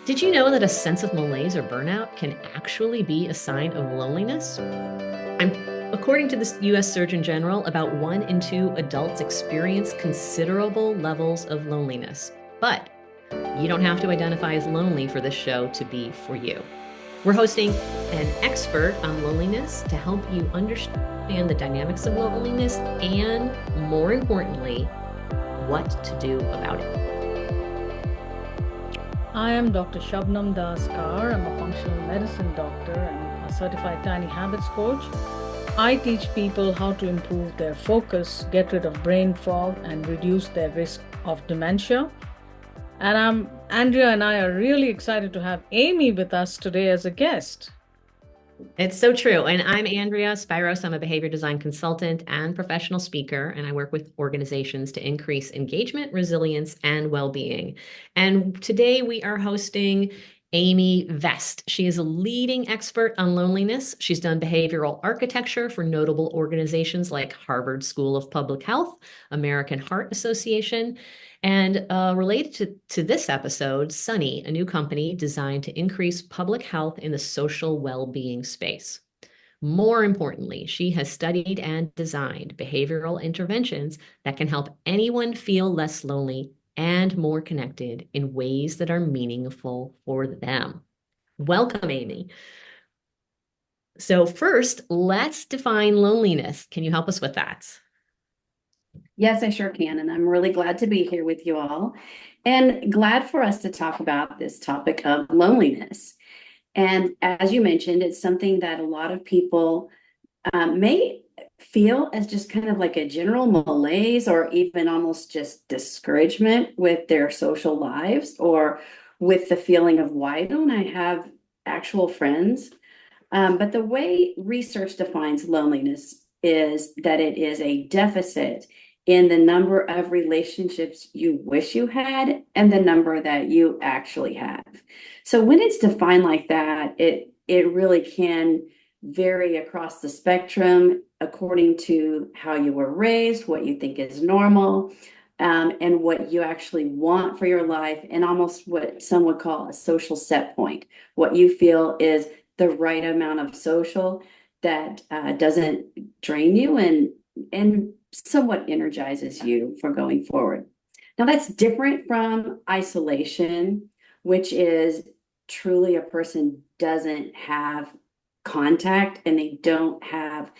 Did you know that a sense of malaise or burnout can actually be a sign of loneliness? I'm, According to the US Surgeon General, about 1 in 2 adults experience considerable levels of loneliness. But you don't have to identify as lonely for this show to be for you. We're hosting an expert on loneliness to help you understand the dynamics of loneliness and, more importantly, what to do about it. I am Dr. Shabnam Daskar. I'm a functional medicine doctor and a certified tiny habits coach. I teach people how to improve their focus, get rid of brain fog, and reduce their risk of dementia. And Andrea and I are really excited to have Amy with us today as a guest. It's so true. And I'm Andrea Spyros. I'm a behavior design consultant and professional speaker, and I work with organizations to increase engagement, resilience, and well-being. And today we are hosting Amy Vest. She is a leading expert on loneliness. She's done behavioral architecture for notable organizations like Harvard School of Public Health, American Heart Association, and related to this episode, Sunny, a new company designed to increase public health in the social well-being space. More importantly, she has studied and designed behavioral interventions that can help anyone feel less lonely and more connected in ways that are meaningful for them. Welcome, Amy. So first, let's define loneliness. Can you help us with that? Yes, I sure can. And I'm really glad to be here with you all and glad for us to talk about this topic of loneliness. And as you mentioned, it's something that a lot of people may feel as just kind of like a general malaise or even almost just discouragement with their social lives or with the feeling of why don't I have actual friends? But the way research defines loneliness is that it is a deficit in the number of relationships you wish you had and the number that you actually have. So when it's defined like that, it really can vary across the spectrum according to how you were raised, what you think is normal, and what you actually want for your life, and almost what some would call a social set point, what you feel is the right amount of social that doesn't drain you and somewhat energizes you for going forward. Now that's different from isolation, which is truly a person doesn't have contact and they don't have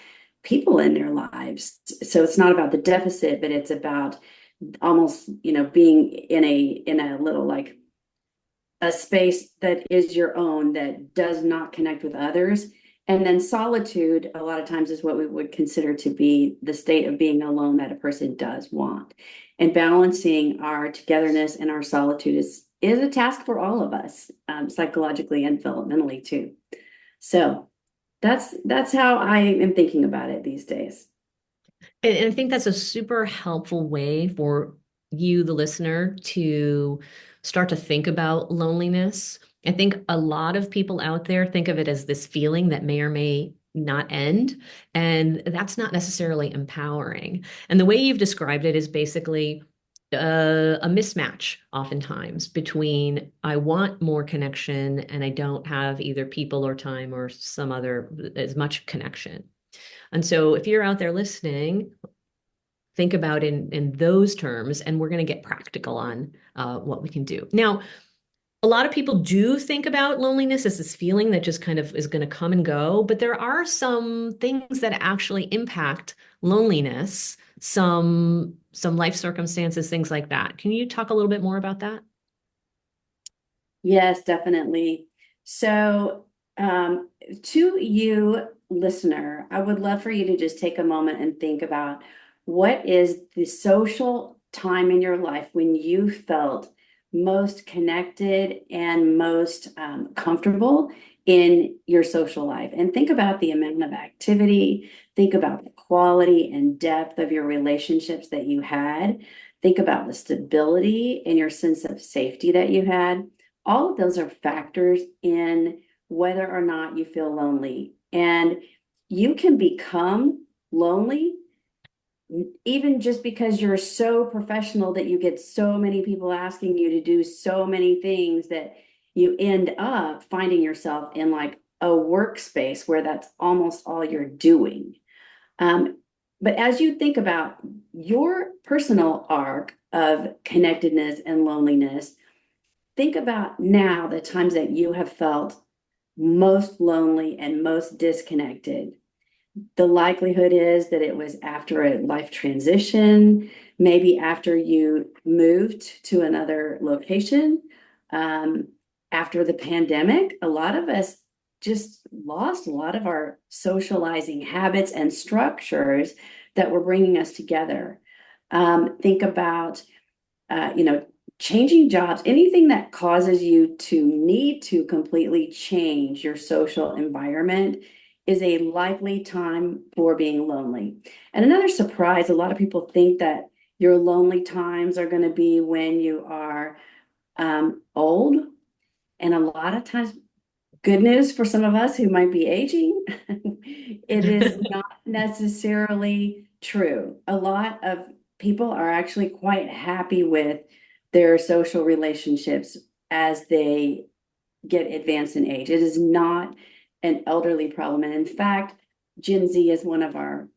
people in their lives. So it's not about the deficit, but it's about almost, being in a little like a space that is your own that does not connect with others. And then solitude, a lot of times, is what we would consider to be the state of being alone that a person does want. And balancing our togetherness and our solitude is a task for all of us, psychologically and developmentally too. So that's how I am thinking about it these days. And I think that's a super helpful way for you, the listener, to start to think about loneliness. I think a lot of people out there think of it as this feeling that may or may not end, and that's not necessarily empowering. And the way you've described it is basically a mismatch oftentimes between I want more connection and I don't have either people or time or some other as much connection. And so if you're out there listening, think about in those terms, and we're going to get practical on what we can do. Now, a lot of people do think about loneliness as this feeling that just kind of is going to come and go, but there are some things that actually impact loneliness, some life circumstances, things like that. Can you talk a little bit more about that? Yes, definitely. So, to you, listener, I would love for you to just take a moment and think about what is the social time in your life when you felt most connected and most comfortable in your social life. And think about the amount of activity, think about the quality and depth of your relationships that you had, think about the stability and your sense of safety that you had. All of those are factors in whether or not you feel lonely. And you can become lonely even just because you're so professional that you get so many people asking you to do so many things that you end up finding yourself in like a workspace where that's almost all you're doing. But as you think about your personal arc of connectedness and loneliness, think about now the times that you have felt most lonely and most disconnected. The likelihood is that it was after a life transition, maybe after you moved to another location, um, after the pandemic. A lot of us just lost a lot of our socializing habits and structures that were bringing us together. Think about, changing jobs, anything that causes you to need to completely change your social environment is a likely time for being lonely. And another surprise, a lot of people think that your lonely times are going to be when you are old. And a lot of times, good news for some of us who might be aging, it is not necessarily true. A lot of people are actually quite happy with their social relationships as they get advanced in age. It is not an elderly problem. And in fact, Gen Z is one of our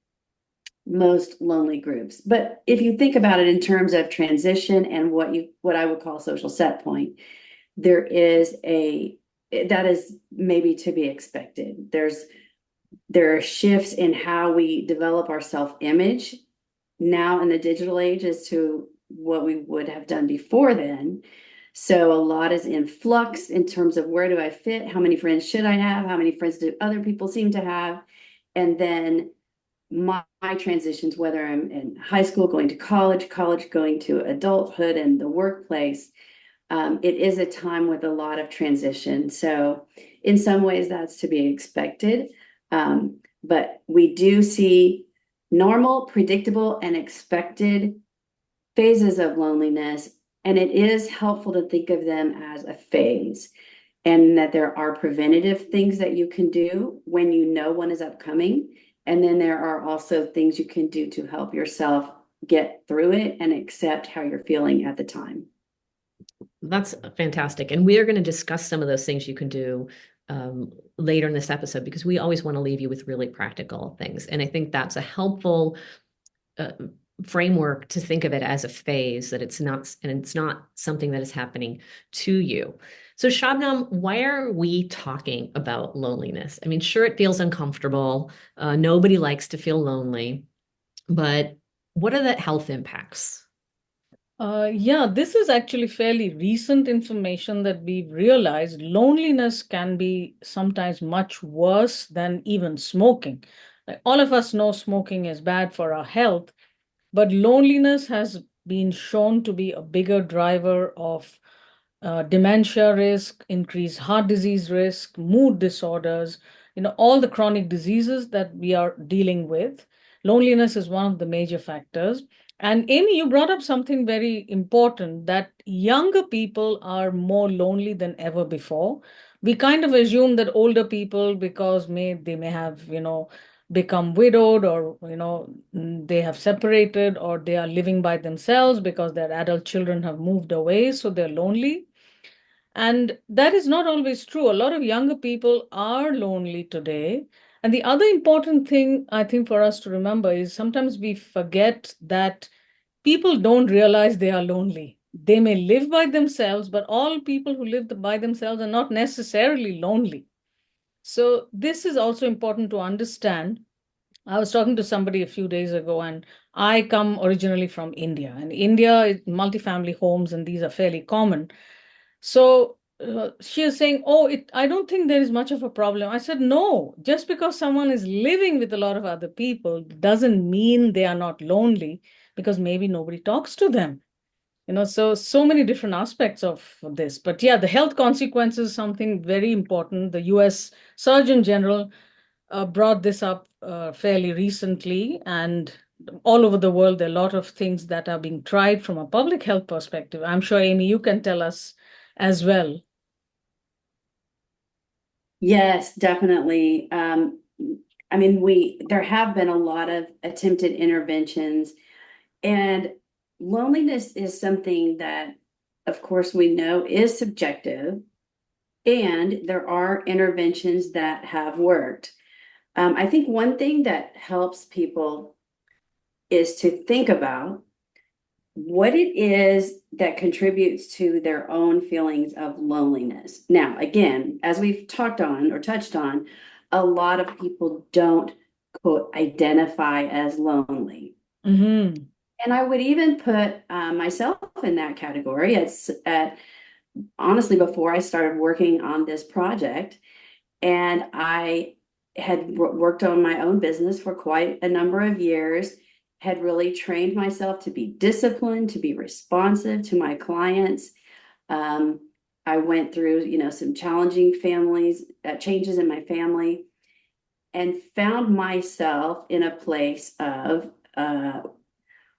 most lonely groups. But if you think about it in terms of transition and what I would call social set point, there is that is maybe to be expected. There are shifts in how we develop our self-image now in the digital age as to what we would have done before then. So a lot is in flux in terms of where do I fit? How many friends should I have? How many friends do other people seem to have? And then my transitions, whether I'm in high school, going to college, going to adulthood and the workplace, it is a time with a lot of transition. So in some ways that's to be expected. But we do see normal, predictable, and expected phases of loneliness. And it is helpful to think of them as a phase, and that there are preventative things that you can do when you know one is upcoming. And then there are also things you can do to help yourself get through it and accept how you're feeling at the time. That's fantastic. And we are going to discuss some of those things you can do later in this episode, because we always want to leave you with really practical things. And I think that's a helpful framework to think of it as a phase, that it's not something that is happening to you. So Shabnam, why are we talking about loneliness? I mean, sure, it feels uncomfortable. Nobody likes to feel lonely, but what are the health impacts? Yeah, this is actually fairly recent information that we've realized loneliness can be sometimes much worse than even smoking. All of us know smoking is bad for our health, but loneliness has been shown to be a bigger driver of dementia risk, increased heart disease risk, mood disorders, all the chronic diseases that we are dealing with. Loneliness is one of the major factors. And Amy, you brought up something very important, that younger people are more lonely than ever before. We kind of assume that older people, because they may have, become widowed, or they have separated, or they are living by themselves because their adult children have moved away, so they're lonely. And that is not always true. A lot of younger people are lonely today. And the other important thing I think for us to remember is sometimes we forget that people don't realize they are lonely. They may live by themselves, but all people who live by themselves are not necessarily lonely. So this is also important to understand. I was talking to somebody a few days ago, and I come originally from India. And India, multifamily homes, and these are fairly common. So she is saying, "Oh, I don't think there is much of a problem." I said, "No, just because someone is living with a lot of other people doesn't mean they are not lonely, because maybe nobody talks to them." So many different aspects of this. But yeah, the health consequences, something very important. The US Surgeon General brought this up fairly recently, and all over the world, there are a lot of things that are being tried from a public health perspective. I'm sure, Amy, you can tell us as well. Yes, definitely. I mean, there have been a lot of attempted interventions, and loneliness is something that, of course, we know is subjective. And there are interventions that have worked. I think one thing that helps people is to think about what it is that contributes to their own feelings of loneliness. Now, again, as we've talked on or touched on, a lot of people don't quote identify as lonely. Mm-hmm. And I would even put myself in that category. It's honestly before I started working on this project, and I had worked on my own business for quite a number of years, had really trained myself to be disciplined, to be responsive to my clients. Um, I went through, some challenging changes in my family, and found myself in a place of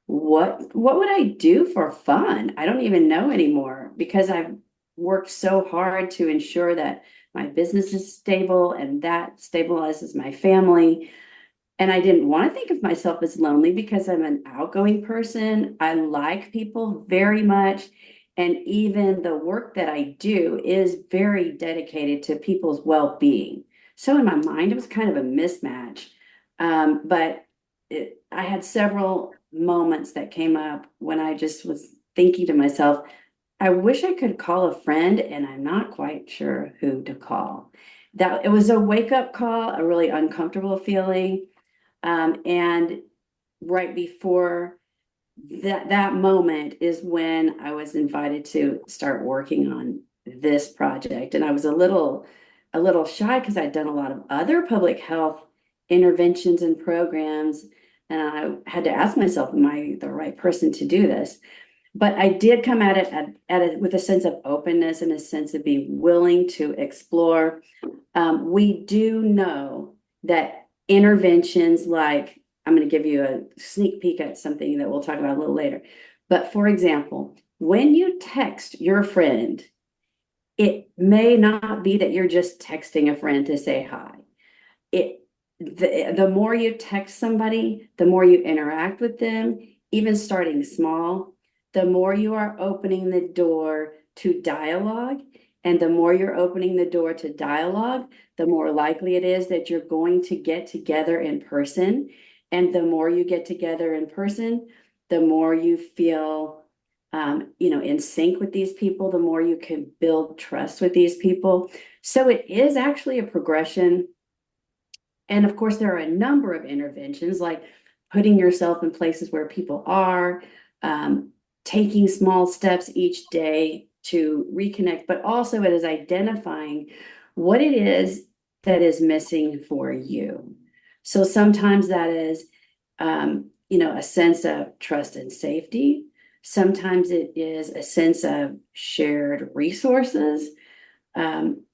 what would I do for fun? I don't even know anymore because I've worked so hard to ensure that my business is stable and that stabilizes my family. And I didn't want to think of myself as lonely because I'm an outgoing person. I like people very much. And even the work that I do is very dedicated to people's well-being. So in my mind, it was kind of a mismatch. But I had several moments that came up when I just was thinking to myself, I wish I could call a friend, and I'm not quite sure who to call. That it was a wake-up call, a really uncomfortable feeling. And right before that moment is when I was invited to start working on this project. And I was a little shy because I'd done a lot of other public health interventions and programs. And I had to ask myself, am I the right person to do this? But I did come at it with a sense of openness and a sense of being willing to explore. We do know that interventions like, I'm going to give you a sneak peek at something that we'll talk about a little later. But for example, when you text your friend, it may not be that you're just texting a friend to say hi. The more you text somebody, the more you interact with them, even starting small, the more you are opening the door to dialogue. And the more you're opening the door to dialogue, the more likely it is that you're going to get together in person. And the more you get together in person, the more you feel, in sync with these people, the more you can build trust with these people. So it is actually a progression. And of course, there are a number of interventions like putting yourself in places where people are, taking small steps each day to reconnect, but also it is identifying what it is that is missing for you. So sometimes that is, a sense of trust and safety. Sometimes it is a sense of shared resources.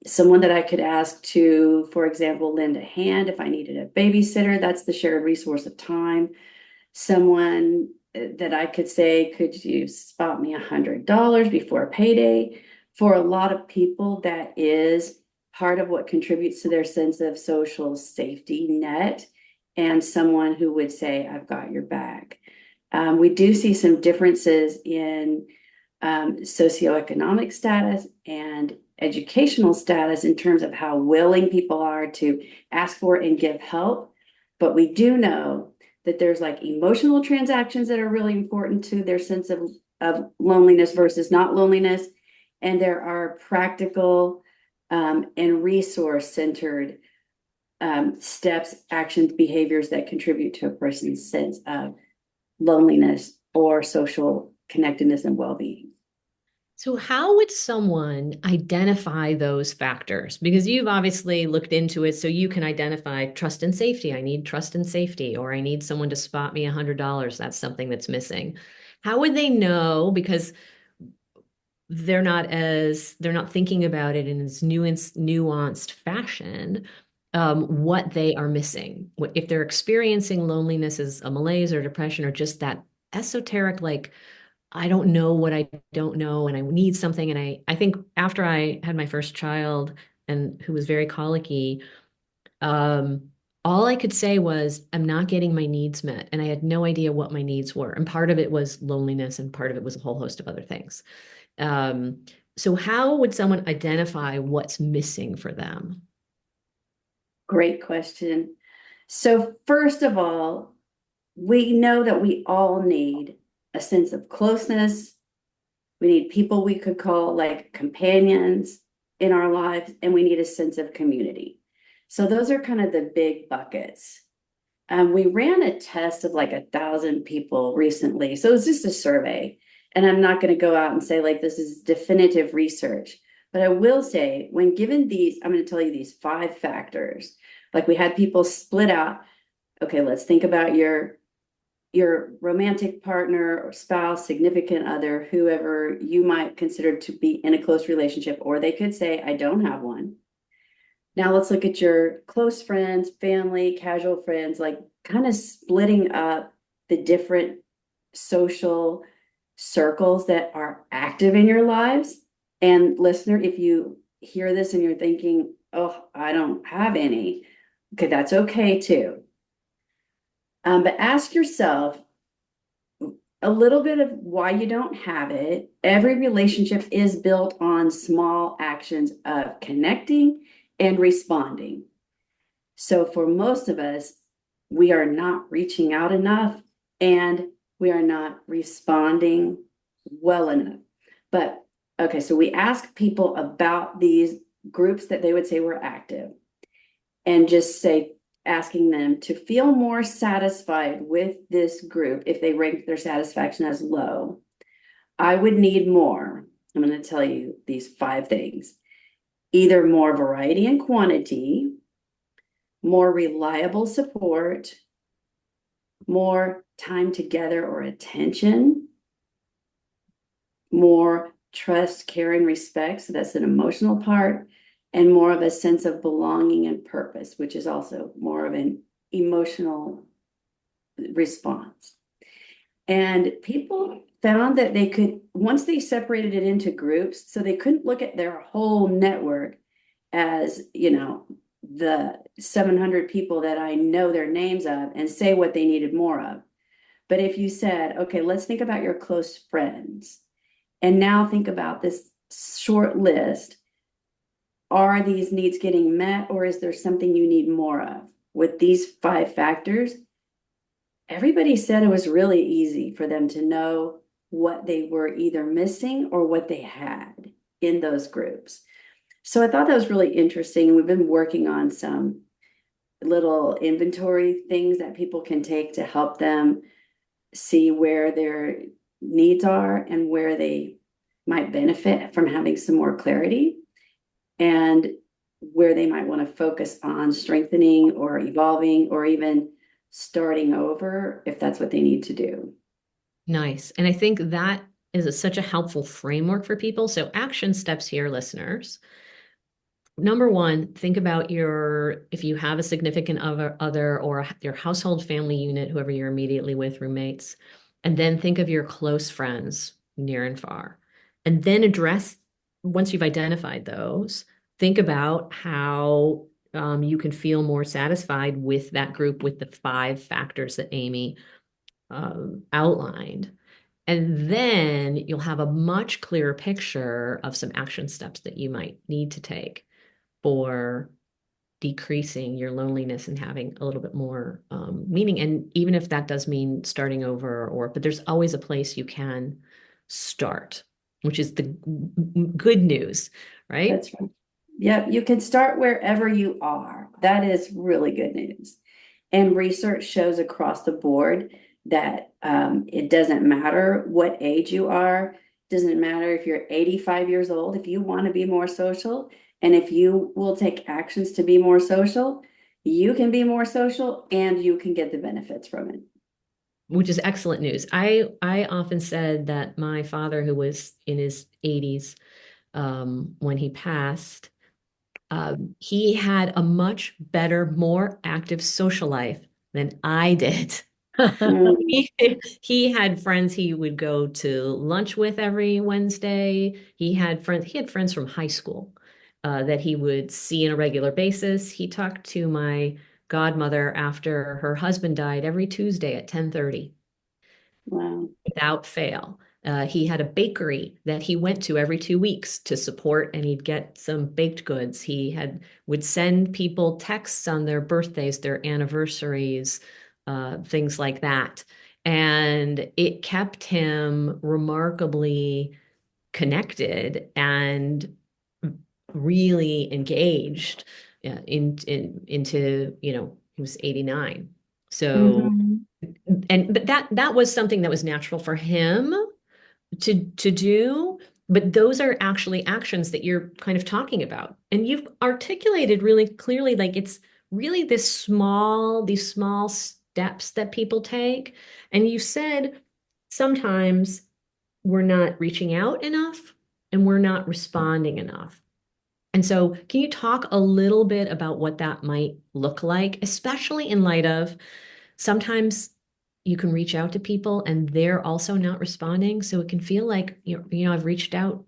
Someone that I could ask to, for example, lend a hand if I needed a babysitter. That's the shared resource of time. Someone that I could say, could you spot me $100 before payday? For a lot of people, that is part of what contributes to their sense of social safety net, and someone who would say, I've got your back. We do see some differences in socioeconomic status and educational status in terms of how willing people are to ask for and give help. But we do know that there's like emotional transactions that are really important to their sense of loneliness versus not loneliness. And there are practical and resource centered steps, actions, behaviors that contribute to a person's sense of loneliness or social connectedness and well-being. So, how would someone identify those factors? Because you've obviously looked into it, so you can identify trust and safety. I need trust and safety, or I need someone to spot me $100. That's something that's missing. How would they know? Because they're not thinking about it in this nuanced fashion, what they are missing. If they're experiencing loneliness as a malaise or depression or just that esoteric, like, I don't know what I don't know and I need something. And I think after I had my first child and who was very colicky, um, all I could say was, I'm not getting my needs met. And I had no idea what my needs were. And part of it was loneliness and part of it was a whole host of other things. Um, So how would someone identify what's missing for them? Great question. So first of all, we know that we all need a sense of closeness. We need people we could call like companions in our lives, and we need a sense of community. So those are kind of the big buckets. We ran a test of like 1,000 people recently. So it's just a survey. And I'm not going to go out and say like this is definitive research. But I will say, when given these, I'm going to tell you these 5 factors. Like we had people split out. Okay, let's think about your romantic partner or spouse, significant other, whoever you might consider to be in a close relationship, or they could say, I don't have one. Now let's look at your close friends, family, casual friends, like kind of splitting up the different social circles that are active in your lives. And listener, if you hear this and you're thinking, oh, I don't have any, okay, that's okay too. But ask yourself a little bit of why you don't have it. Every relationship is built on small actions of connecting and responding. So for most of us, we are not reaching out enough and we are not responding well enough. But okay, so we ask people about these groups that they would say were active and just say, asking them to feel more satisfied with this group if they rank their satisfaction as low. I would need more. I'm going to tell you these 5 things. Either more variety and quantity, more reliable support, more time together or attention, more trust, care, and respect. So that's an emotional part, and more of a sense of belonging and purpose, which is also more of an emotional response. And people found that they could, once they separated it into groups, so they couldn't look at their whole network as, the 700 people that I know their names of and say what they needed more of. But if you said, okay, let's think about your close friends, and now think about this short list. Are these needs getting met, or is there something you need more of? With these 5 factors, everybody said it was really easy for them to know what they were either missing or what they had in those groups. So I thought that was really interesting. We've been working on some little inventory things that people can take to help them see where their needs are and where they might benefit from having some more clarity, and where they might want to focus on strengthening or evolving or even starting over if that's what they need to do. Nice. And I think that is such a helpful framework for people. So action steps here, listeners. Number one, think about if you have a significant other or your household family unit, whoever you're immediately with, roommates, and then think of your close friends near and far. And then once you've identified those, think about how you can feel more satisfied with that group with the 5 factors that Amy outlined. And then you'll have a much clearer picture of some action steps that you might need to take for decreasing your loneliness and having a little bit more meaning. And even if that does mean starting over, but there's always a place you can start, which is the good news, right? That's right. Yep, you can start wherever you are. That is really good news. And research shows across the board that it doesn't matter what age you are, doesn't matter if you're 85 years old, if you want to be more social, and if you will take actions to be more social, you can be more social and you can get the benefits from it. Which is excellent news. I often said that my father, who was in his 80s when he passed, he had a much better, more active social life than I did. Mm, He had friends he would go to lunch with every Wednesday. He had friends from high school that he would see on a regular basis. He talked to my godmother after her husband died every Tuesday at 10:30 wow. without fail. He had a bakery that he went to every 2 weeks to support, and he'd get some baked goods. Would send people texts on their birthdays, their anniversaries, things like that. And it kept him remarkably connected and really engaged into, he was 89. So, Mhm. but that was something that was natural for him to do. But those are actually actions that you're kind of talking about. And you've articulated really clearly, like it's really these small steps that people take. And you said sometimes we're not reaching out enough and we're not responding enough. And so, can you talk a little bit about what that might look like, especially in light of sometimes you can reach out to people and they're also not responding. So it can feel like, I've reached out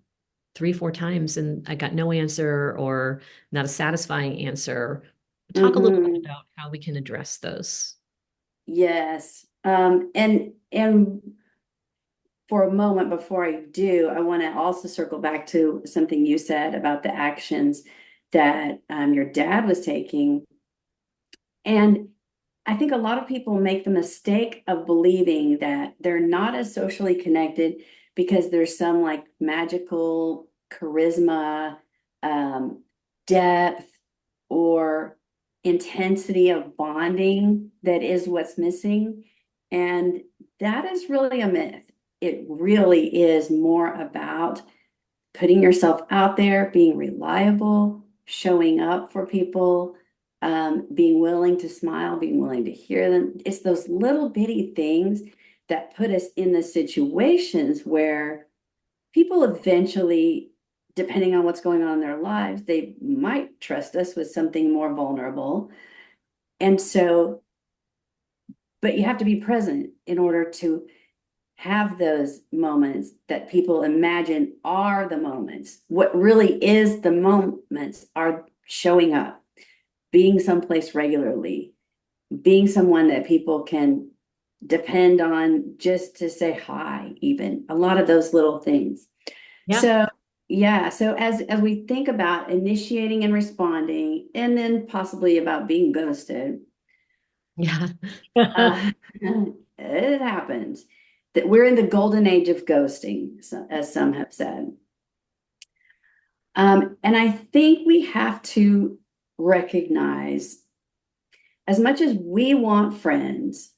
3, 4 times and I got no answer or not a satisfying answer. Talk a little bit Mhm. about how we can address those. Yes. And for a moment before I do, I want to also circle back to something you said about the actions that your dad was taking. And I think a lot of people make the mistake of believing that they're not as socially connected because there's some like magical charisma, um, depth, or intensity of bonding that is what's missing. And that is really a myth. It really is more about putting yourself out there, being reliable, showing up for people, being willing to smile, being willing to hear them. It's those little bitty things that put us in the situations where people eventually, depending on what's going on in their lives, they might trust us with something more vulnerable. And so, but you have to be present in order to have those moments that people imagine are the moments. What really is the moments are showing up, being someplace regularly, being someone that people can depend on just to say hi, even a lot of those little things. Yeah. So yeah, so as we think about initiating and responding, and then possibly about being ghosted, Yeah. uh, it happens that we're in the golden age of ghosting, as some have said. And I think we have to recognize, as much as we want friends,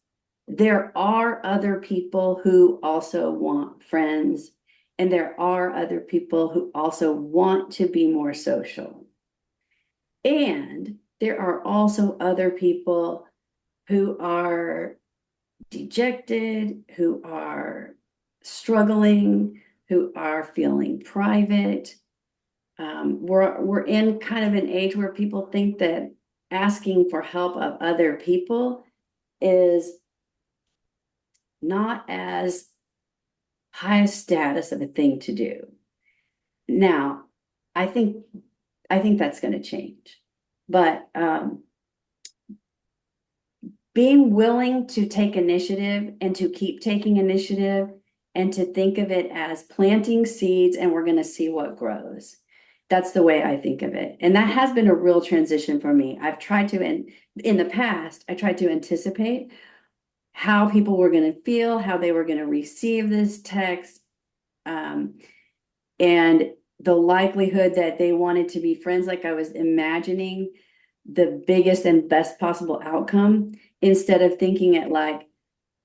there are other people who also want friends, and there are other people who also want to be more social. And there are also other people who are dejected, who are struggling, who are feeling private. We're in kind of an age where people think that asking for help of other people is not as high a status of a thing to do. Now, I think I think that's going to change, but being willing to take initiative and to keep taking initiative and to think of it as planting seeds and we're going to see what grows. That's the way I think of it. And that has been a real transition for me. I've tried to, in the past, I tried to anticipate how people were going to feel, how they were going to receive this text, um, and the likelihood that they wanted to be friends, like I was imagining the biggest and best possible outcome instead of thinking it like,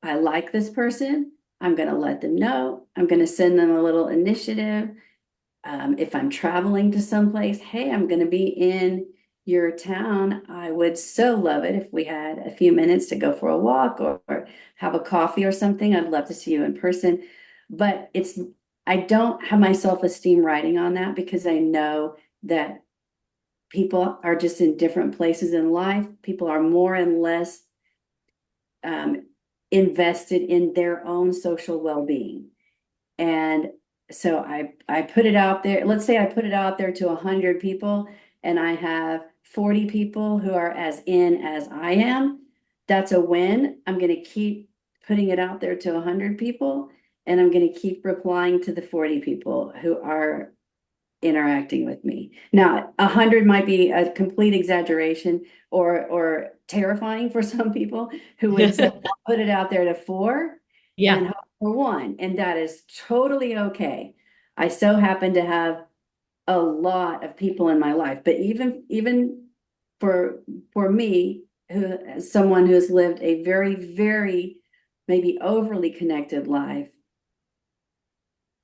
I like this person. I'm going to let them know. I'm going to send them a little initiative. If I'm traveling to someplace, hey, I'm going to be in your town. I would so love it if we had a few minutes to go for a walk or have a coffee or something. I'd love to see you in person. But I don't have my self-esteem riding on that because I know that people are just in different places in life. People are more and less um, invested in their own social well-being. And so I put it out there. Let's say I put it out there to 100 people and I have 40 people who are as in as I am. That's a win. I'm going to keep putting it out there to 100 people. and I'm going to keep replying to the 40 people who are interacting with me. Now, 100 might be a complete exaggeration or terrifying for some people who would say, I'll put it out there to four and Yeah. hope for one. And that is totally okay. I so happen to have a lot of people in my life, but even for for me, who someone who has lived a very, very maybe overly connected life,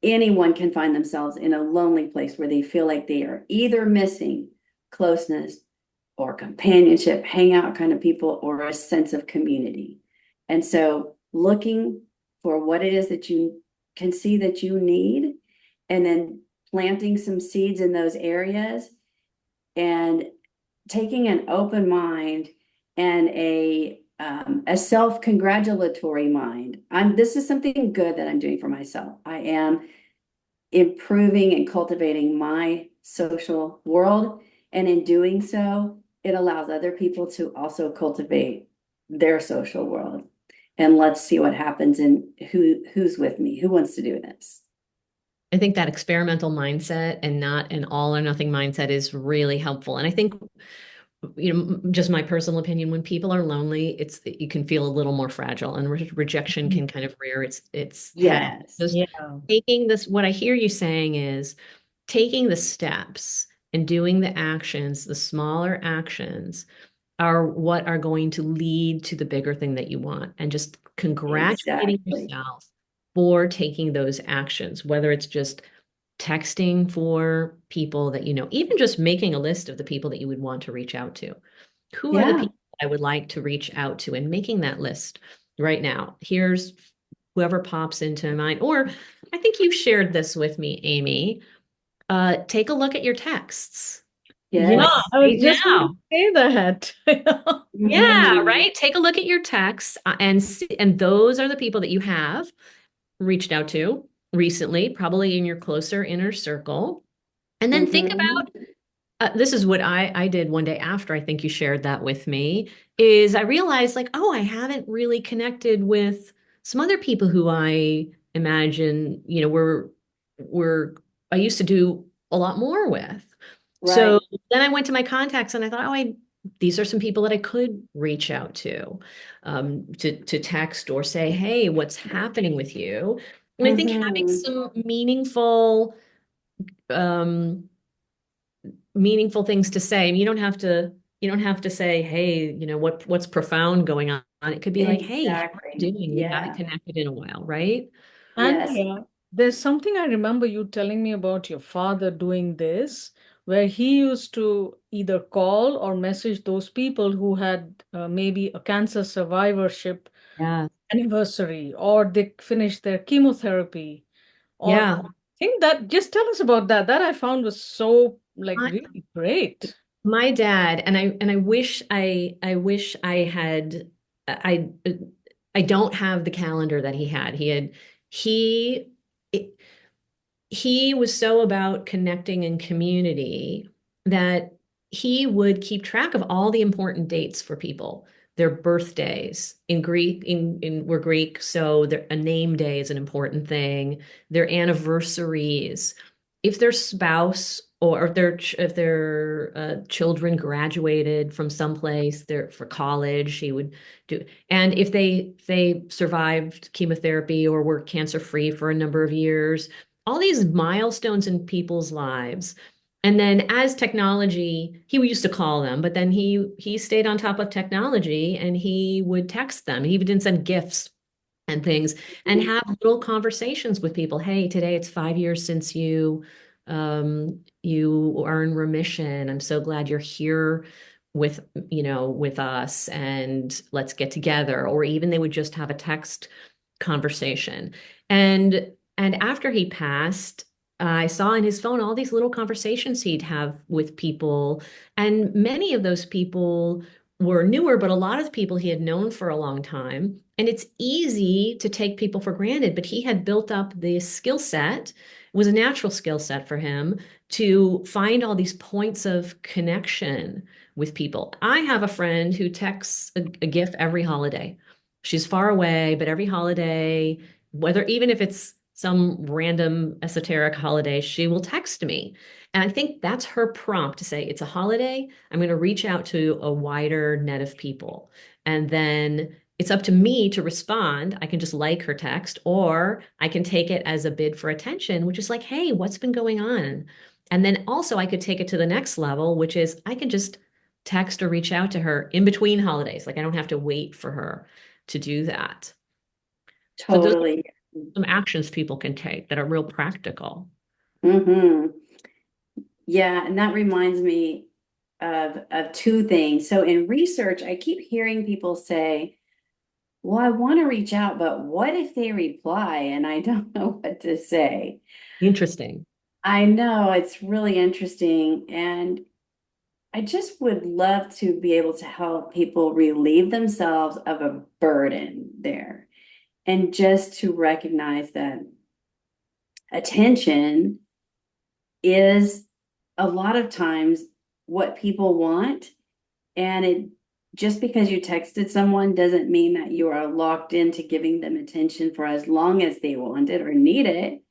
anyone can find themselves in a lonely place where they feel like they are either missing closeness or companionship, hangout kind of people, or a sense of community. And so looking for what it is that you can see that you need, and then planting some seeds in those areas and taking an open mind and a self-congratulatory mind. This is something good that I'm doing for myself. I am improving and cultivating my social world. And in doing so, it allows other people to also cultivate their social world. And let's see what happens and who's with me, who wants to do this. I think that experimental mindset and not an all or nothing mindset is really helpful. And I think, just my personal opinion, when people are lonely, you can feel a little more fragile, and rejection can kind of rear its head. Yes. Just Yeah. taking this, what I hear you saying is taking the steps and doing the actions, the smaller actions are what are going to lead to the bigger thing that you want. And just congratulating Exactly. yourself for taking those actions, whether it's just texting for people that you know, even just making a list of the people that you would want to reach out to. Who are the Yeah. people I would like to reach out to, and making that list right now. Here's whoever pops into mind. Or I think you shared this with me, Amy. Take a look at your texts. Yeah, Like Yes. I was right just going to now. say that. Yeah, Mhm. right. Take a look at your texts, and those are the people that you have reached out to recently, probably in your closer inner circle. And then think Mhm. about this is what I did one day after I think you shared that with me, is I realized like, oh, I haven't really connected with some other people who I imagine, were I used to do a lot more with. So Right. then I went to my contacts and I thought, oh, these are some people that I could reach out to text or say, hey, what's happening with you? And I think having Mhm. some um, meaningful things to say. And you don't have to say, hey, what's profound going on. It could be like, hey, how are Exactly. you doing? We haven't Yeah. connected in a while, right? Yes. Andrea, there's something I remember you telling me about your father doing this, where he used to either call or message those people who had maybe a cancer survivorship Yeah. anniversary, or they finished their chemotherapy, or Yeah. I think that, just tell us about that. That I found was so like My, really great. my dad, and I wish I had I I don't have the calendar that he had. He he was so about connecting in community that he would keep track of all the important dates for people, their birthdays. In Greek, we're Greek, so a name day is an important thing, their anniversaries, if their spouse or if their children graduated from someplace there for college, he would do. And if they survived chemotherapy or were cancer free for a number of years, all these milestones in people's lives. And then as technology, he used to call them, but then he stayed on top of technology and he would text them. He even send gifts and things and have little conversations with people. Hey, today it's 5 years since you are in remission. I'm so glad you're here with with us, and let's get together. Or even they would just have a text conversation. And after he passed, I saw in his phone all these little conversations he'd have with people, and many of those people were newer, but a lot of the people he had known for a long time. And it's easy to take people for granted, but he had built up the skill set, it was a natural skill set for him to find all these points of connection with people. I have a friend who texts a gift every holiday. She's far away, but every holiday whether even if it's some random esoteric holiday, she will text me. And I think that's her prompt to say, it's a holiday. I'm going to reach out to a wider net of people. And then it's up to me to respond. I can just like her text, or I can take it as a bid for attention, which is like, hey, what's been going on? And then also I could take it to the next level, which is I can just text or reach out to her in between holidays. Like I don't have to wait for her to do that. So those are Totally. some actions people can take that are real practical. Hmm. Yeah, and that reminds me of two things. So in research, I keep hearing people say, well, I want to reach out, but what if they reply and I don't know what to say? Interesting. I know it's really interesting. And I just would love to be able to help people relieve themselves of a burden there and just to recognize that attention is a lot of times what people want. And it just because you texted someone doesn't mean that you are locked into giving them attention for as long as they want it or need it.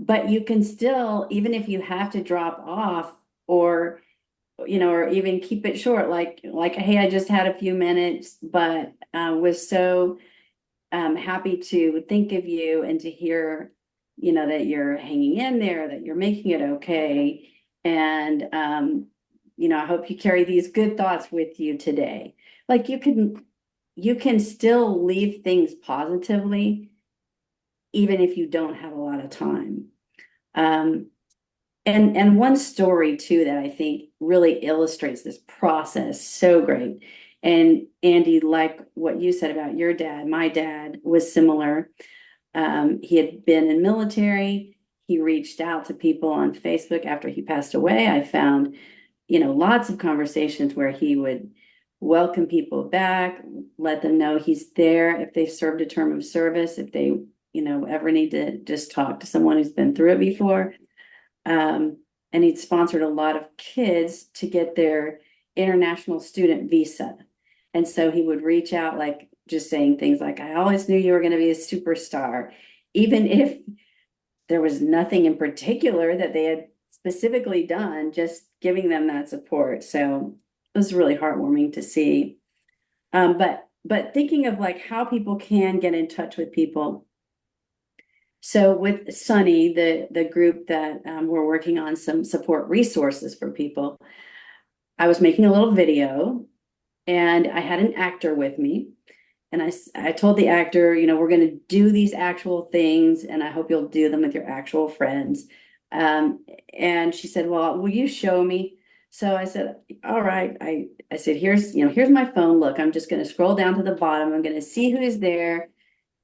But you can still, even if you have to drop off or or even keep it short, like, hey, I just had a few minutes, but was so happy to think of you and to hear, that you're hanging in there, that you're making it okay. And, I hope you carry these good thoughts with you today. Like you can still leave things positively, even if you don't have a lot of time. Um, and one story too that I think really illustrates this process so great. And Andy, like what you said about your dad, my dad was similar. He had been in military. He reached out to people on Facebook after he passed away. I found, lots of conversations where he would welcome people back, let them know he's there if they've served a term of service, if they, ever need to just talk to someone who's been through it before. And he'd sponsored a lot of kids to get their international student visa. And so he would reach out, like just saying things like, I always knew you were going to be a superstar, even if there was nothing in particular that they had specifically done, just giving them that support. So it was really heartwarming to see. But thinking of like how people can get in touch with people. So with Sunny, the group that we're working on some support resources for people, I was making a little video and I had an actor with me. And I told the actor, we're going to do these actual things and I hope you'll do them with your actual friends. And she said, well, will you show me? So I said, all right. I said, here's my phone. Look, I'm just going to scroll down to the bottom. I'm going to see who is there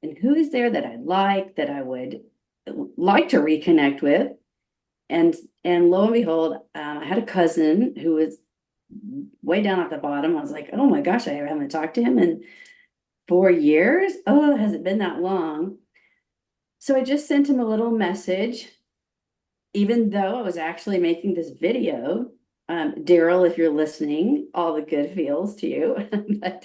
and who is there that I like, that I would like to reconnect with. And lo and behold, I had a cousin who was way down at the bottom. I was like, oh my gosh, I haven't talked to him in 4 years. Oh, has it been that long? So I just sent him a little message, even though I was actually making this video. Daryl, if you're listening, all the good feels to you. But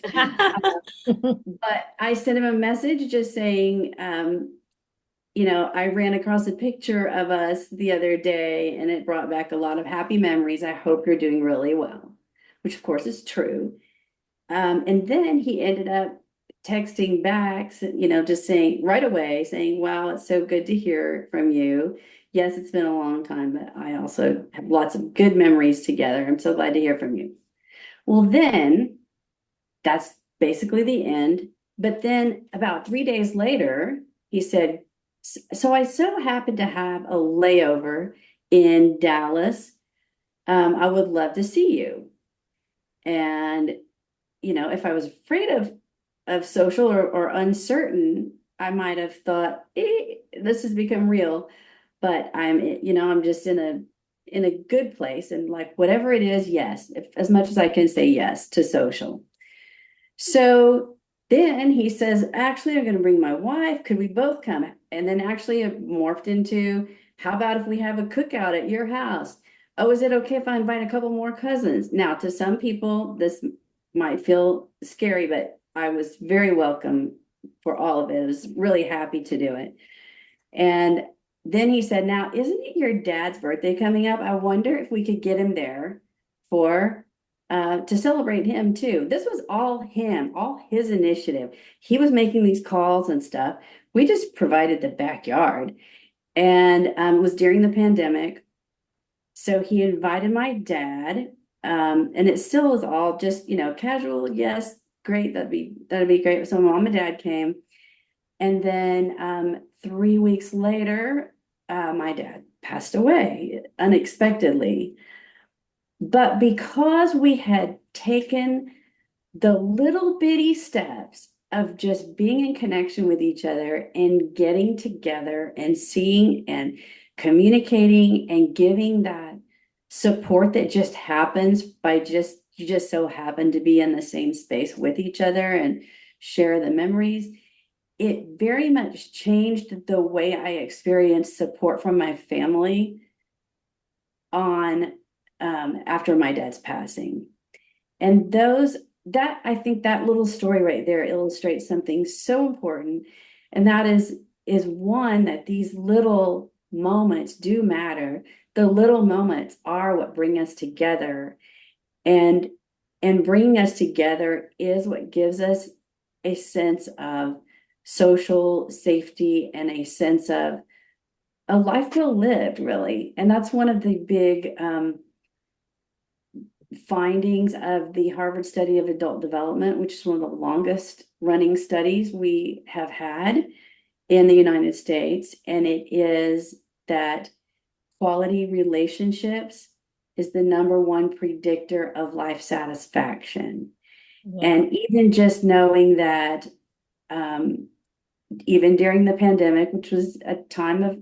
I sent him a message just saying, I ran across a picture of us the other day and it brought back a lot of happy memories. I hope you're doing really well, which of course is true. And then he ended up texting back, just saying right away, saying, wow, it's so good to hear from you. Yes, it's been a long time, but I also have lots of good memories together. I'm so glad to hear from you. Well, then that's basically the end. But then about 3 days later, he said, so I so happened to have a layover in Dallas. I would love to see you. And, if I was afraid of social or uncertain, I might have thought, this has become real. But I'm just in a good place. And like whatever it is, yes, as much as I can say yes to social. So then he says, actually, I'm going to bring my wife. Could we both come? And then actually it morphed into, how about if we have a cookout at your house? Oh, is it okay if I invite a couple more cousins? Now, to some people, this might feel scary, but I was very welcome for all of it. I was really happy to do it. And then he said, now, isn't it your dad's birthday coming up? I wonder if we could get him there for to celebrate him too. This was all him, all his initiative. He was making these calls and stuff. We just provided the backyard. And it was during the pandemic. So he invited my dad. And it still was all just, casual. Yes, great. That'd be great. So mom and dad came. And then 3 weeks later, my dad passed away unexpectedly. But because we had taken the little bitty steps of just being in connection with each other and getting together and seeing and communicating and giving that support that just happens by you just so happen to be in the same space with each other and share the memories, it very much changed the way I experienced support from my family on after my dad's passing. And that I think that little story right there illustrates something so important. And that is one, that these little moments do matter. The little moments are what bring us together. And bringing us together is what gives us a sense of social safety and a sense of a life well lived, really. And that's one of the big findings of the Harvard study of adult development, which is one of the longest running studies we have had in the United States. And it is that quality relationships is the number one predictor of life satisfaction. Yeah. And even just knowing that, even during the pandemic, which was a time of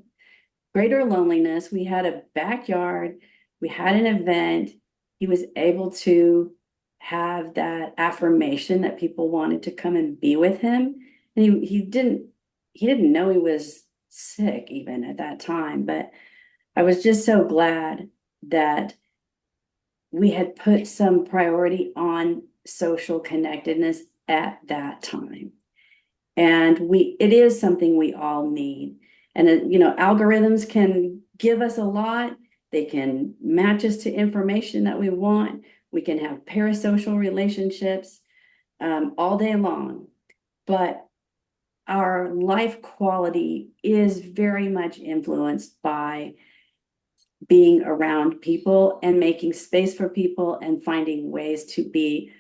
greater loneliness, we had a backyard, we had an event. He was able to have that affirmation that people wanted to come and be with him. And he didn't know he was sick even at that time, but I was just so glad that we had put some priority on social connectedness at that time. And it is something we all need. And algorithms can give us a lot. They can match us to information that we want. We can have parasocial relationships all day long. But our life quality is very much influenced by being around people and making space for people and finding ways to be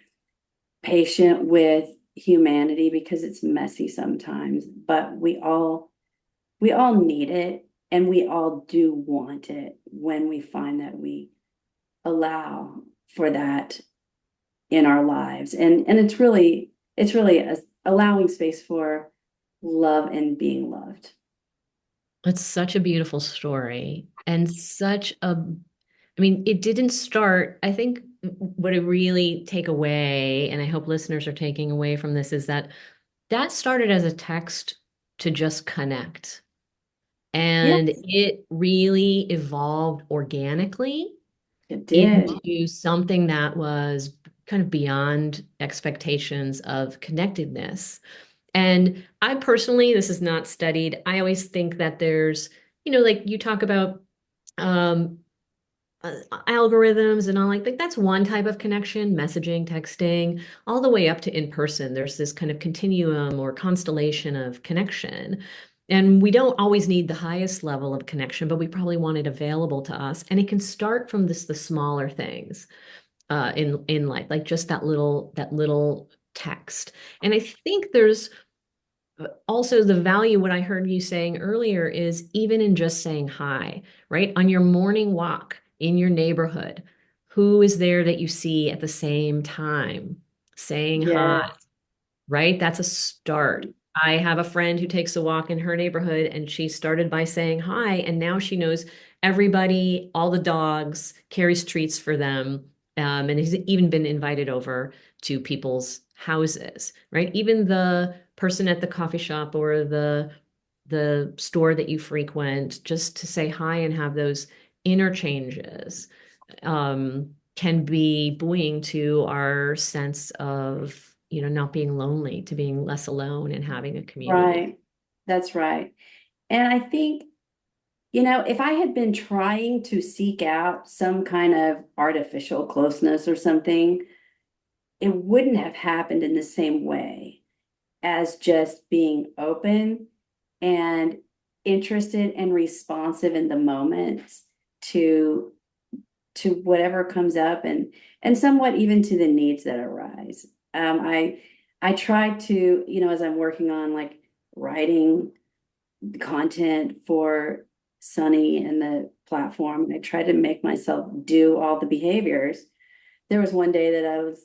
patient with humanity, because it's messy sometimes, but we all need it, and we all do want it when we find that we allow for that in our lives. And it's really allowing space for love and being loved. It's such a beautiful story and I mean, it didn't start, I think what I really take away, and I hope listeners are taking away from this, is that that started as a text to just connect. And Yes, it really evolved organically it did. into something that was kind of beyond expectations of connectedness. And I personally, this is not studied. I always think that there's, like you talk about um, algorithms and all like that's one type of connection, messaging, texting, all the way up to in person. There's this kind of continuum or constellation of connection. And we don't always need the highest level of connection, but we probably want it available to us. And it can start from the smaller things in life, like just that little text. And I think there's also the value, what I heard you saying earlier is even in just saying hi, right? On your morning walk in your neighborhood, who is there that you see at the same time saying hi, Yes. right? That's a start. I have a friend who takes a walk in her neighborhood and she started by saying hi, and now she knows everybody, all the dogs, carries treats for them, and has even been invited over to people's houses, right? Even the person at the coffee shop or the store that you frequent, just to say hi and have those interchanges can be buoying to our sense of not being lonely, to being less alone and having a community. Right. That's right. And I think, if I had been trying to seek out some kind of artificial closeness or something, it wouldn't have happened in the same way as just being open and interested and responsive in the moment to whatever comes up, and somewhat even to the needs that arise. I try to, as I'm working on like writing content for Sunny and the platform, and I try to make myself do all the behaviors. There was one day that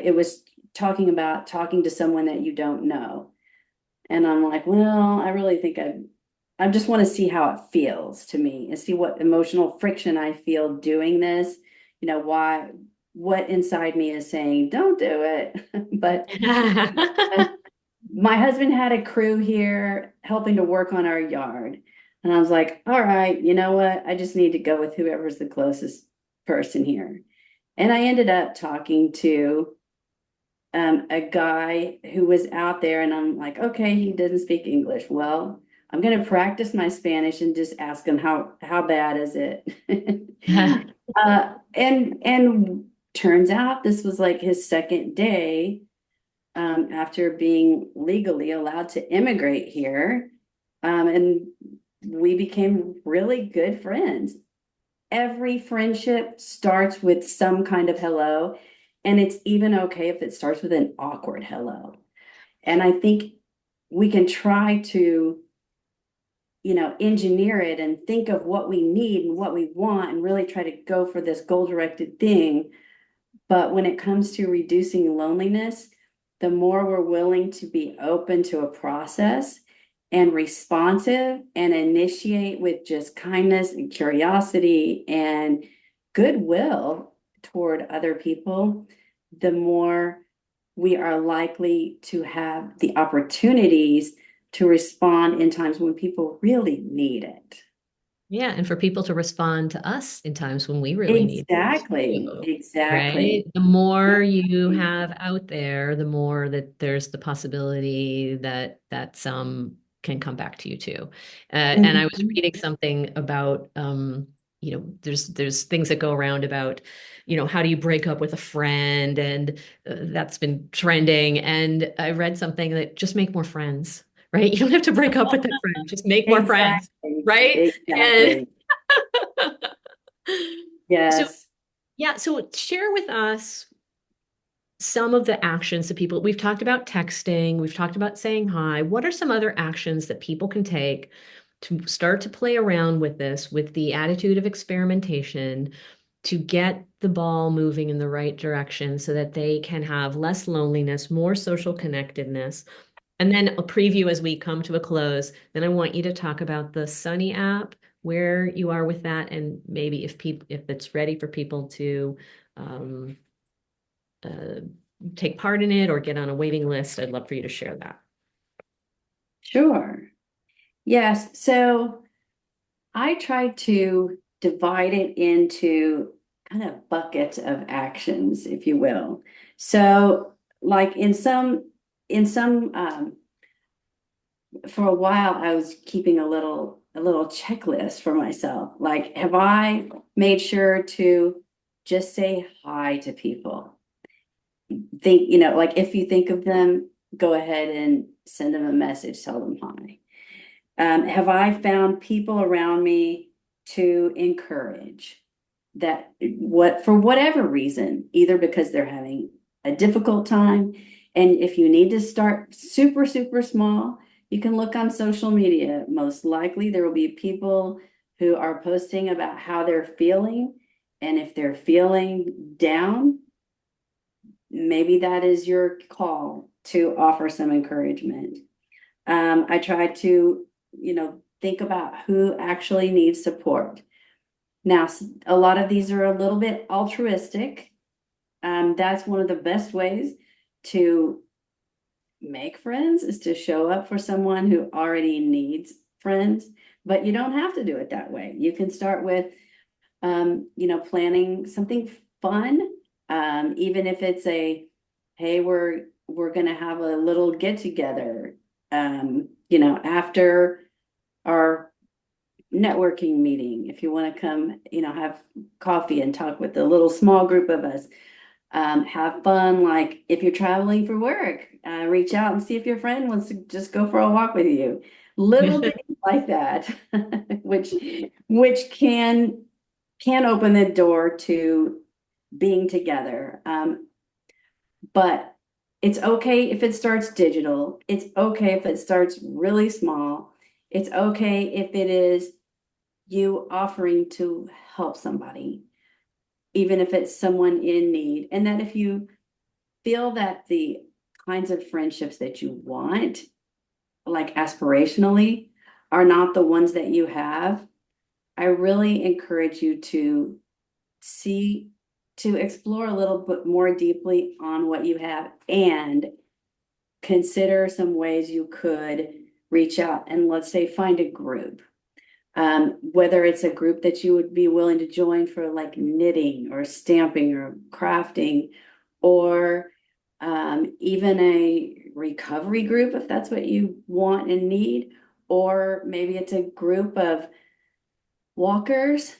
it was talking about talking to someone that you don't know. And I'm like, well, I really think I just want to see how it feels to me and see what emotional friction I feel doing this. What inside me is saying, don't do it. But my husband had a crew here helping to work on our yard. And I was like, all right, you know what? I just need to go with whoever's the closest person here. And I ended up talking to a guy who was out there, and I'm like, okay, he doesn't speak English. Well, I'm going to practice my Spanish and just ask him how bad is it. And turns out this was like his second day after being legally allowed to immigrate here. And we became really good friends. Every friendship starts with some kind of hello, and it's even okay if it starts with an awkward hello. And I think we can try to, engineer it and think of what we need and what we want and really try to go for this goal-directed thing. But when it comes to reducing loneliness, the more we're willing to be open to a process and responsive and initiate with just kindness and curiosity and goodwill toward other people, the more we are likely to have the opportunities to respond in times when people really need it. Yeah, and for people to respond to us in times when we really need it Exactly, too, right? exactly. The more you have out there, the more that there's the possibility that some can come back to you too. And I was Mhm. reading something about, there's things that go around about, how do you break up with a friend, and that's been trending. And I read something that just make more friends, right? You don't have to break up with that friend, just make more friends, Exactly, right? And exactly. so, Yes. yeah, so share with us some of the actions that people, we've talked about texting, we've talked about saying hi. What are some other actions that people can take to start to play around with this, with the attitude of experimentation, to get the ball moving in the right direction so that they can have less loneliness, more social connectedness? And then a preview as we come to a close. Then I want you to talk about the Sunny app, where you are with that, and maybe if it's ready for people to um, uh, take part in it or get on a waiting list. I'd love for you to share that. Sure. Yes. So I try to divide it into kind of buckets of actions, if you will. So, like in some, for a while, I was keeping a little checklist for myself. Like, have I made sure to just say hi to people? Think, like if you think of them, go ahead and send them a message, tell them hi. Have I found people around me to encourage that what for whatever reason, either because they're having a difficult time, and if you need to start super, super small, you can look on social media. Most likely there will be people who are posting about how they're feeling. And if they're feeling down, maybe that is your call to offer some encouragement. I try to, think about who actually needs support. Now, a lot of these are a little bit altruistic. That's one of the best ways to make friends, is to show up for someone who already needs friends. But you don't have to do it that way. You can start with, planning something fun, even if it's a hey, we're gonna have a little get together, you know, after our networking meeting, if you want to come, you know, have coffee and talk with a little small group of us. Have fun. Like if you're traveling for work, reach out and see if your friend wants to just go for a walk with you. Little things like that, which which can open the door to being together. But it's okay if it starts digital. It's okay if it starts really small. It's okay if it is you offering to help somebody, even if it's someone in need. And that if you feel that the kinds of friendships that you want, like aspirationally, are not the ones that you have, I really encourage you to see, to explore a little bit more deeply on what you have and consider some ways you could reach out and, let's say, find a group. Whether it's a group that you would be willing to join for like knitting or stamping or crafting, or even a recovery group if that's what you want and need, or maybe it's a group of walkers,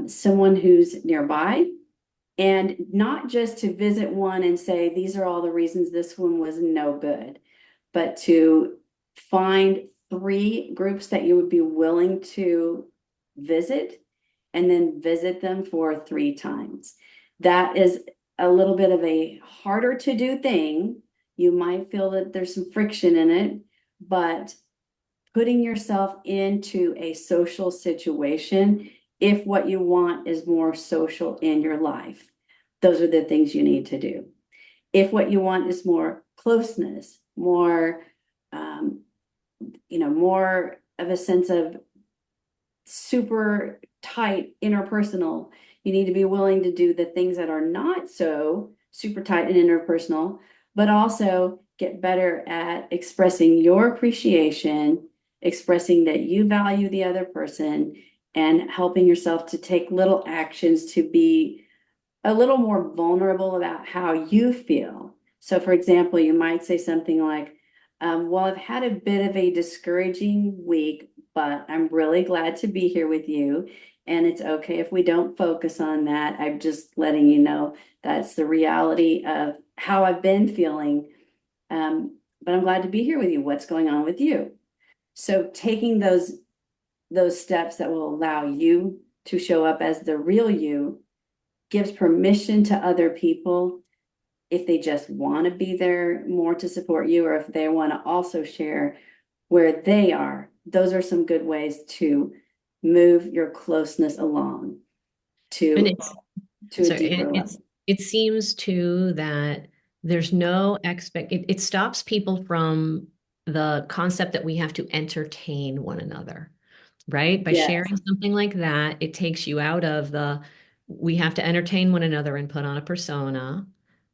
someone who's nearby, and not just to visit one and say, these are all the reasons this one was no good, but to find 3 groups that you would be willing to visit and then visit them for 3 times. That is a little bit of a harder to do thing. You might feel that there's some friction in it, but putting yourself into a social situation, if what you want is more social in your life, those are the things you need to do. If what you want is more closeness, more, um, more of a sense of super tight interpersonal, you need to be willing to do the things that are not so super tight and interpersonal, but also get better at expressing your appreciation, expressing that you value the other person, and helping yourself to take little actions to be a little more vulnerable about how you feel. So, for example, you might say something like, well, I've had a bit of a discouraging week, but I'm really glad to be here with you. And it's okay if we don't focus on that. I'm just letting you know that's the reality of how I've been feeling. But I'm glad to be here with you. What's going on with you? So taking those steps that will allow you to show up as the real you gives permission to other people, if they just want to be there more to support you, or if they want to also share where they are. Those are some good ways to move your closeness along And to it's a so deeper level. it seems too that there's no it stops people from the concept that we have to entertain one another, right? By Yes, sharing something like that, it takes you out of the we have to entertain one another and put on a persona,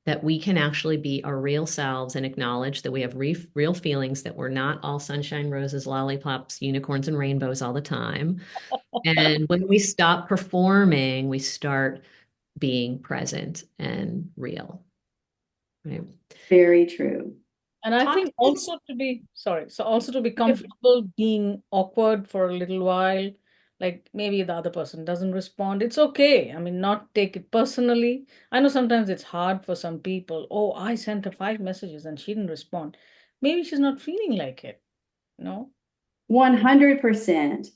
that we can actually be our real selves and acknowledge that we have real feelings, that we're not all sunshine, roses, lollipops, unicorns, and rainbows all the time. And when we stop performing, we start being present and real, right? very true. And I Talk think to me. also to be, sorry, so also to be comfortable being awkward for a little while, like maybe the other person doesn't respond. It's okay. I mean, not take it personally. I know sometimes it's hard for some people. Oh, I sent her 5 messages and she didn't respond. Maybe she's not feeling like it, you know? 100%.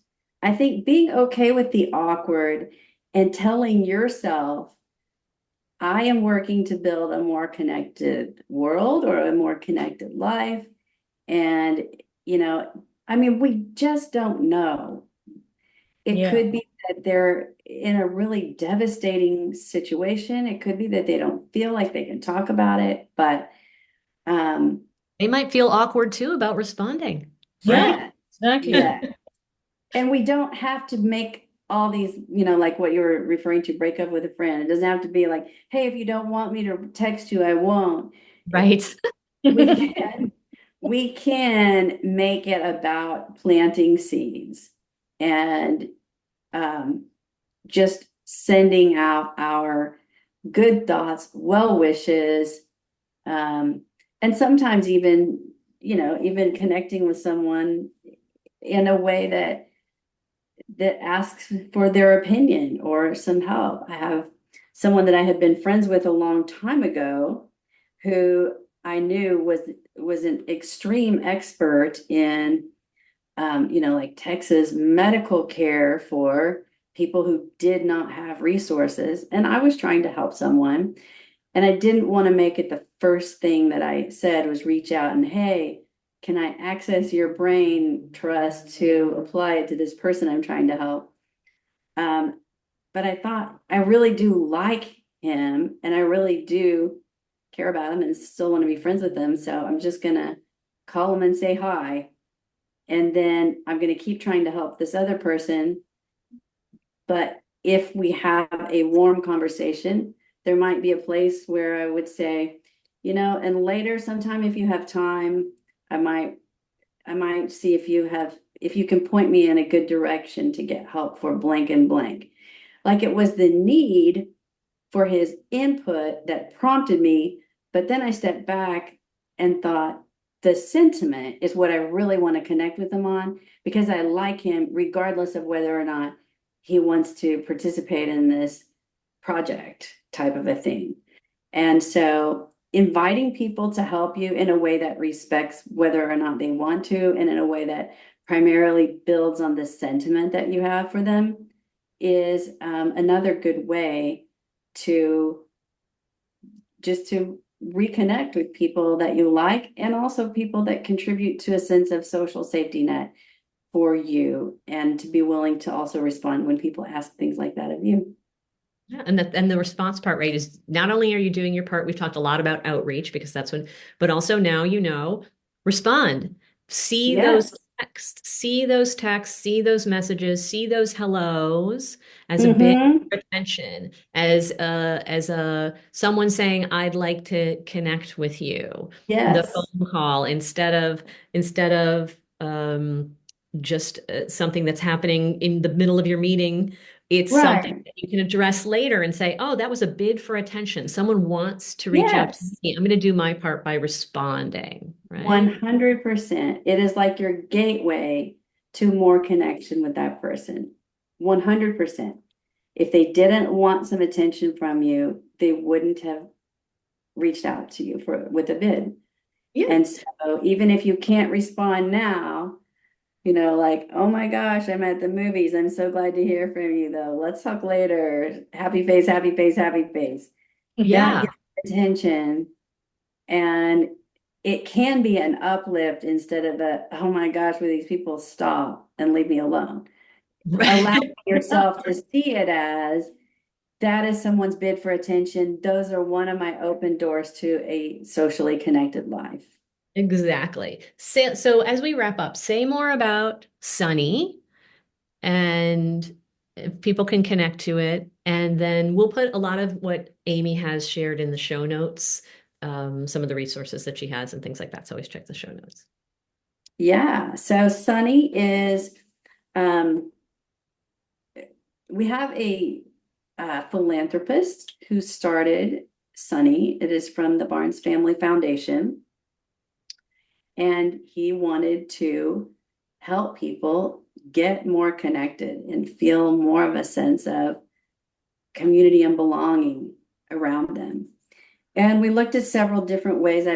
I think being okay with the awkward and telling yourself, I am working to build a more connected world or a more connected life. And, you know, I mean, we just don't know. It Yeah. could be that they're in a really devastating situation. It could be that they don't feel like they can talk about it, but um, They might feel awkward too about responding, Yeah, right? yeah, exactly. yeah. And we don't have to make all these, you know, like what you were referring to, break up with a friend. It doesn't have to be like, hey, if you don't want me to text you, I won't. It, Right. we can we can make it about planting seeds and um, just sending out our good thoughts, well wishes, And sometimes even, even connecting with someone in a way that asks for their opinion or some help. I have someone that I had been friends with a long time ago who I knew was an extreme expert in like Texas medical care for people who did not have resources. And I was trying to help someone. And I didn't want to make it the first thing that I said was reach out and, hey, can I access your brain trust to apply it to this person I'm trying to help? Um, but I thought I really do like him and I really do care about him and still want to be friends with him. So I'm just going to call him and say hi. And then I'm going to keep trying to help this other person. But if we have a warm conversation, there might be a place where I would say, and later sometime if you have time, I might see if you can point me in a good direction to get help for blank and blank. Like it was the need for his input that prompted me, but then I stepped back and thought the sentiment is what I really want to connect with him on because I like him regardless of whether or not he wants to participate in this project type of a thing. And so inviting people to help you in a way that respects whether or not they want to, and in a way that primarily builds on the sentiment that you have for them is another good way to reconnect with people that you like and also people that contribute to a sense of social safety net for you and to be willing to also respond when people ask things like that of you. Yeah, and the response part, right, is not only are you doing your part, we've talked a lot about outreach because that's when, but also now respond. See those Yes. texts, see those messages, see those hellos as a big Mm-hmm. attention, as a someone saying, I'd like to connect with you. The Yes. phone call instead of just something that's happening in the middle of your meeting. It's something Right. that you can address later and say, oh, that was a bid for attention. Someone wants to reach out to Yes. me. I'm going to do my part by responding, right? 100%. It is like your gateway to more connection with that person. 100%. If they didn't want some attention from you, they wouldn't have reached out to you with a bid. Yeah. And so even if you can't respond now, like, oh my gosh, I'm at the movies. I'm so glad to hear from you though. Let's talk later. Happy face, happy face, happy face. That Yeah. gets attention. And it can be an uplift instead of oh my gosh, will these people stop and leave me alone? Allow yourself to see it as that is someone's bid for attention. Those are one of my open doors to a socially connected life. Exactly. So as we wrap up, say more about Sunny and if people can connect to it. And then we'll put a lot of what Amy has shared in the show notes, some of the resources that she has and things like that. So always check the show notes. Yeah. So Sunny is, um, we have a philanthropist who started Sunny. It is from the Barnes Family Foundation. And he wanted to help people get more connected and feel more of a sense of community and belonging around them. And we looked at several different ways.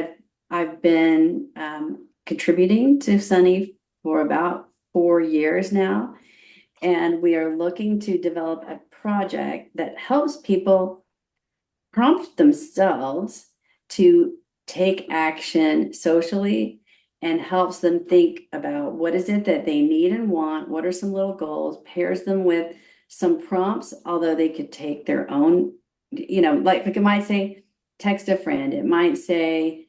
I've been contributing to Sunny for about 4 years now, and we are looking to develop a project that helps people prompt themselves to take action socially and helps them think about what is it that they need and want, what are some little goals, pairs them with some prompts, although they could take their own, like it might say, text a friend. It might say,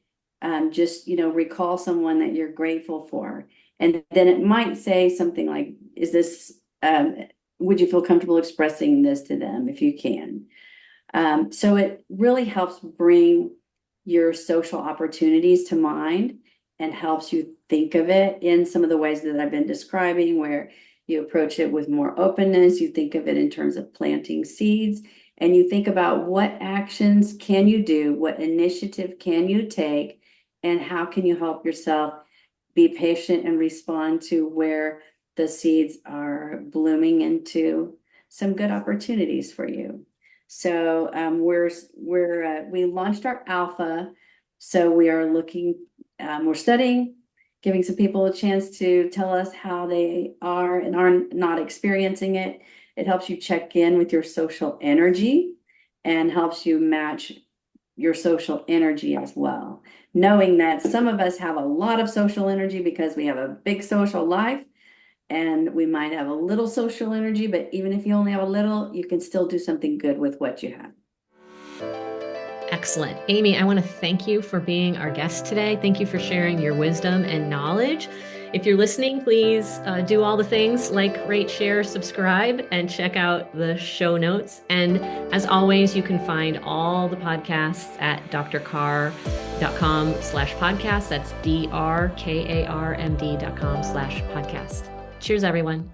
just, recall someone that you're grateful for. And then it might say something like, is this, would you feel comfortable expressing this to them if you can? So it really helps bring your social opportunities to mind and helps you think of it in some of the ways that I've been describing, where you approach it with more openness, you think of it in terms of planting seeds, and you think about what actions can you do, what initiative can you take, and how can you help yourself be patient and respond to where the seeds are blooming into some good opportunities for you. So we launched our alpha. So we are we're studying, giving some people a chance to tell us how they are and are not experiencing it. It helps you check in with your social energy and helps you match your social energy as well. Knowing that some of us have a lot of social energy because we have a big social life, and we might have a little social energy, but even if you only have a little, you can still do something good with what you have. Excellent. Amy, I want to thank you for being our guest today. Thank you for sharing your wisdom and knowledge. If you're listening, please do all the things like rate, share, subscribe, and check out the show notes. And as always, you can find all the podcasts at drkarr.com/podcast. That's drkarmd.com/podcast. Cheers, everyone.